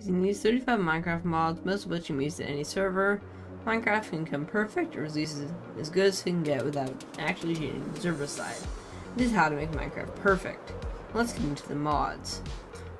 Using these 35 Minecraft mods, most of which can be used in any server, Minecraft can come perfect or at least as good as it can get without actually cheating the server side. This is how to make Minecraft perfect. Let's get into the mods.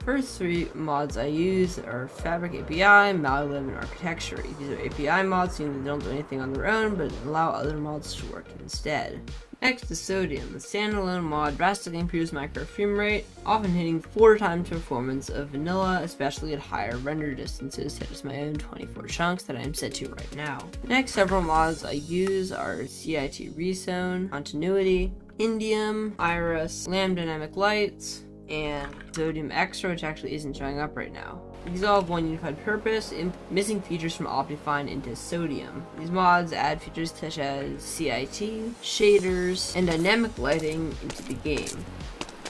First three mods I use are Fabric API, Malware, and Architecture. These are API mods, meaning they don't do anything on their own, but allow other mods to work instead. Next is Sodium. The standalone mod drastically improves Minecraft frame rate, often hitting 4 times the performance of vanilla, especially at higher render distances, such as my own 24 chunks that I am set to right now. Next, several mods I use are CIT Rezone, Continuity, Indium, Iris, Lamb Dynamic Lights, and Sodium Extra, which actually isn't showing up right now. These all have one unified purpose, missing features from Optifine into Sodium. These mods add features such as CIT, shaders, and dynamic lighting into the game.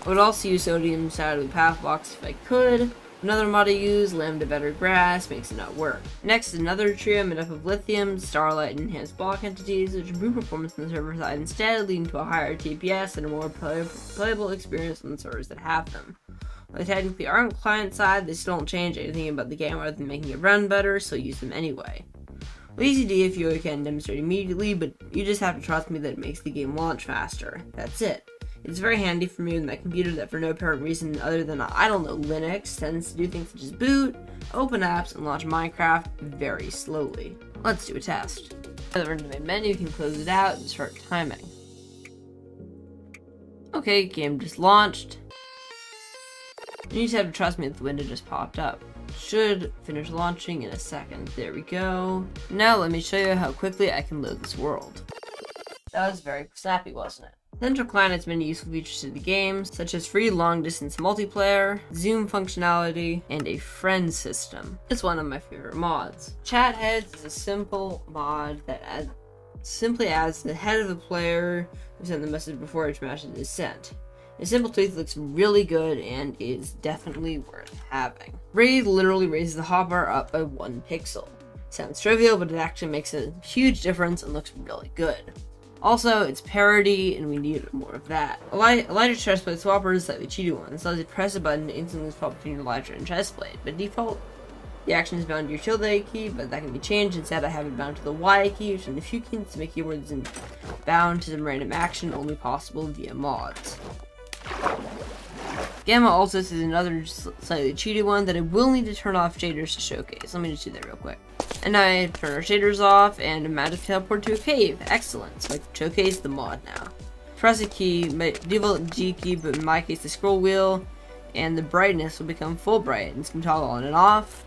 I would also use Sodium Saturday Path Blocks if I could. Another mod I use, Lambda Better Grass, makes it not work. Next is another trio made up of Lithium, Starlight, and Enhanced Block entities, which improve performance on the server side instead, leading to a higher TPS and a more playable experience on the servers that have them. While they technically aren't client side, they still don't change anything about the game other than making it run better, so use them anyway. Well, easy to if you can demonstrate immediately, but you just have to trust me that it makes the game launch faster. That's it. It's very handy for me with my computer that for no apparent reason other than, I don't know, Linux, tends to do things such as boot, open apps, and launch Minecraft very slowly. Let's do a test. Now that we're in the main menu, you can close it out and start timing. Okay, game just launched. You just have to trust me that the window just popped up. Should finish launching in a second. There we go. Now let me show you how quickly I can load this world. That was very snappy, wasn't it? Central Client has many useful features to the game, such as free long-distance multiplayer, zoom functionality, and a friend system. It's one of my favorite mods. Chat Heads is a simple mod that simply adds the head of the player who sent the message before each message is sent. A simple tweak that looks really good and is definitely worth having. Raid literally raises the hotbar up by 1 pixel. Sounds trivial, but it actually makes a huge difference and looks really good. Also, it's parody, and we need more of that. Elytra chestplate swapper is slightly cheaty one. It allows you to press a button to instantly swap between your Elytra and chestplate. By default, the action is bound to your tilde key, but that can be changed. Instead, I have it bound to the Y key, which is the few keys to make keywords bound to some random action only possible via mods. Gamma Altus is another slightly cheaty one that I will need to turn off shaders to showcase. Let me just do that real quick. And now I turn our shaders off and a magic teleport to a cave. Excellent. So I can showcase the mod now. Press a key, default G key, but in my case the scroll wheel, and the brightness will become full bright. And it's going to toggle on and off.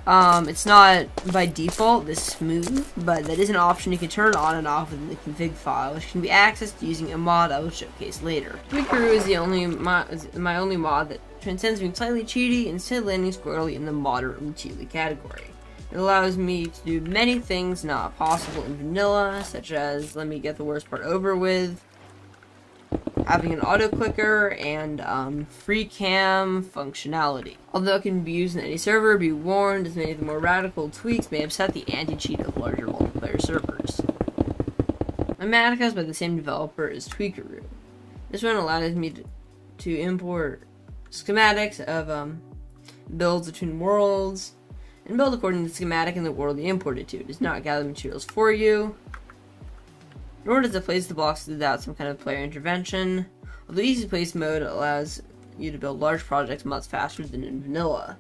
It's not by default this smooth, but that is an option you can turn on and off within the config file, which can be accessed using a mod I will showcase later. Tweakeroo is my only mod that transcends being slightly cheaty, instead landing squarely in the moderately cheaty category. It allows me to do many things not possible in vanilla, such as let me get the worst part over with, having an auto clicker, and free cam functionality. Although it can be used in any server, be warned as many of the more radical tweaks may upset the anti-cheat of larger multiplayer servers. Mathematica is by the same developer as Tweakeroo. This one allows me to import schematics of builds between worlds, and build according to the schematic in the world you imported to. It does not gather materials for you, nor does it place the blocks without some kind of player intervention, although easy place mode allows you to build large projects much faster than in vanilla.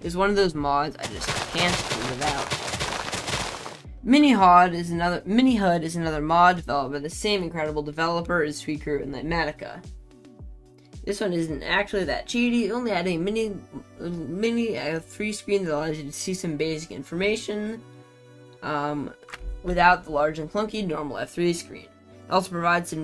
It's one of those mods I just can't do without. Mini-HUD is another mod developed by the same incredible developer as Tweakeroo and Mathematica. This one isn't actually that cheaty. It only had a mini 3 screen that allows you to see some basic information without the large and clunky normal F3 screen. It also provides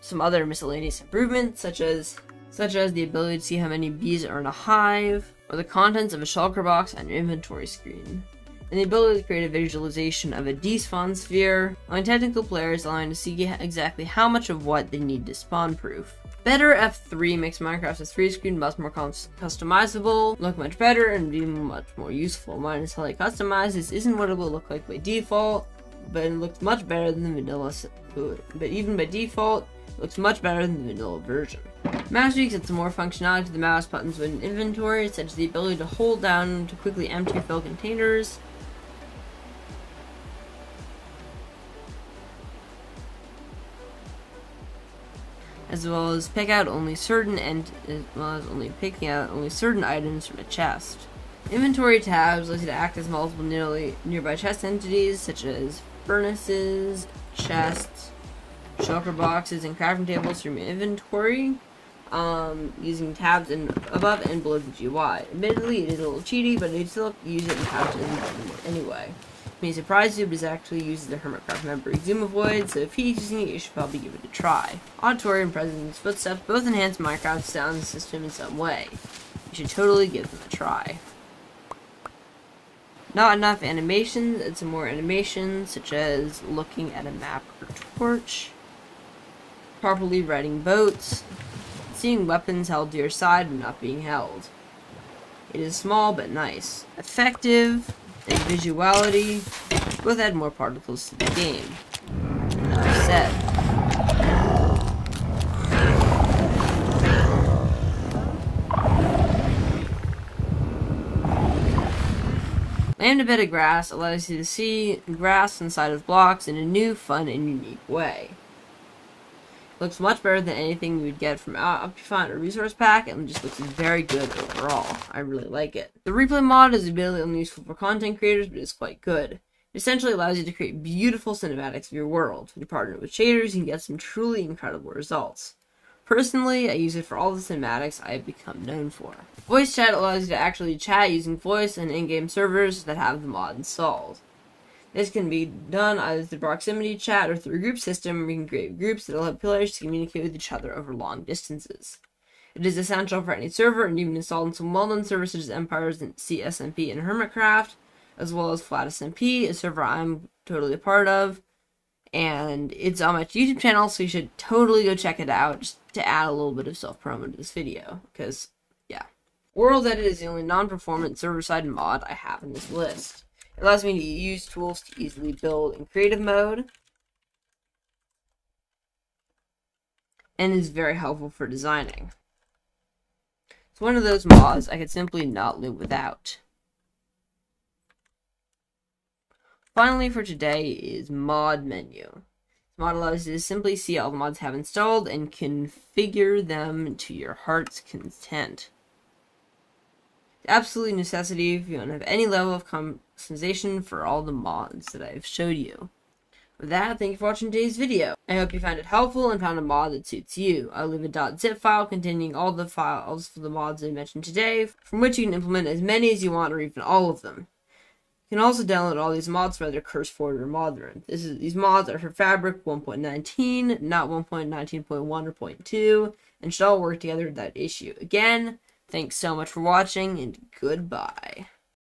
some other miscellaneous improvements, such as the ability to see how many bees are in a hive, or the contents of a shulker box on your inventory screen, and the ability to create a visualization of a despawn sphere, allowing technical players to see exactly how much of what they need to spawn proof. Better F3 makes Minecraft's F3 screen much more customizable, look much better, and be much more useful. Mine is highly customized. This isn't what it will look like by default, but it looks much better than the vanilla. But even by default, it looks much better than the vanilla version. Mouse tweaks add some more functionality to the mouse buttons when in inventory, such as the ability to hold down to quickly empty or fill containers. As well as picking out only certain items from a chest. Inventory tabs allows you to access multiple nearby chest entities, such as furnaces, chests, shulker boxes, and crafting tables from your inventory, using tabs above and below the GUI. Admittedly, it is a little cheaty, but you still use it in tabs anyway. It may surprise you, but it actually uses the Hermitcraft memory zoom avoid, so if he's using it, you should probably give it a try. Auditory and President's Footsteps both enhance Minecraft's sound system in some way. You should totally give them a try. Not enough animations, and some more animations, such as looking at a map or torch, properly riding boats, seeing weapons held to your side but not being held. It is small but nice. Effective and visuality both add more particles to the game. Enough said. Land a bit of grass allows you to see grass inside of blocks in a new, fun, and unique way. It looks much better than anything you would get from Optifine or Resource Pack, and just looks very good overall. I really like it. The replay mod is admittedly only useful for content creators, but it's quite good. It essentially allows you to create beautiful cinematics of your world. When you partner with shaders, you can get some truly incredible results. Personally, I use it for all the cinematics I have become known for. Voice chat allows you to actually chat using voice and in-game servers that have the mod installed. This can be done either through proximity chat or through a group system where you can create groups that allow players to communicate with each other over long distances. It is essential for any server and even installed in some well-known servers such as Empire's SMP and Hermitcraft, as well as Flat SMP, a server I'm totally a part of. And it's on my YouTube channel, so you should totally go check it out, just to add a little bit of self-promo to this video, because, yeah. World Edit is the only non-performant server-side mod I have in this list. It allows me to use tools to easily build in creative mode, and is very helpful for designing. It's one of those mods I could simply not live without. Finally for today is Mod Menu. This mod allows you to simply see all the mods have installed and configure them to your heart's content. It's absolutely necessity if you want to have any level of customization for all the mods that I've showed you. With that, thank you for watching today's video. I hope you found it helpful and found a mod that suits you. I'll leave a .zip file containing all the files for the mods I mentioned today, from which you can implement as many as you want or even all of them. You can also download all these mods from either CurseForge or Modern. These mods are for Fabric 1.19, not 1.19.1 or 0.2, and should all work together without issue. Again, thanks so much for watching, and goodbye.